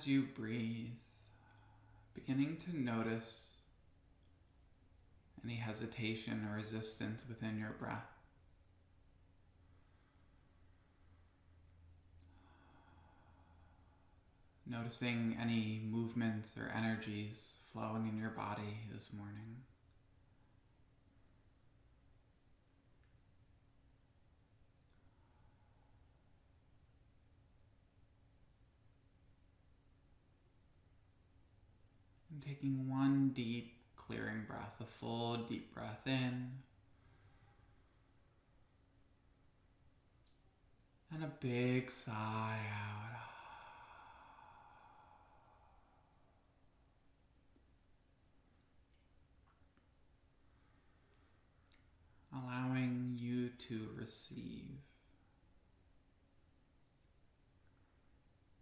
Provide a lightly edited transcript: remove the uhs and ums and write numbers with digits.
as you breathe, beginning to notice any hesitation or resistance within your breath. Noticing any movements or energies flowing in your body this morning. And taking one deep, clearing breath, a full deep breath in, and a big sigh out. Allowing you to receive.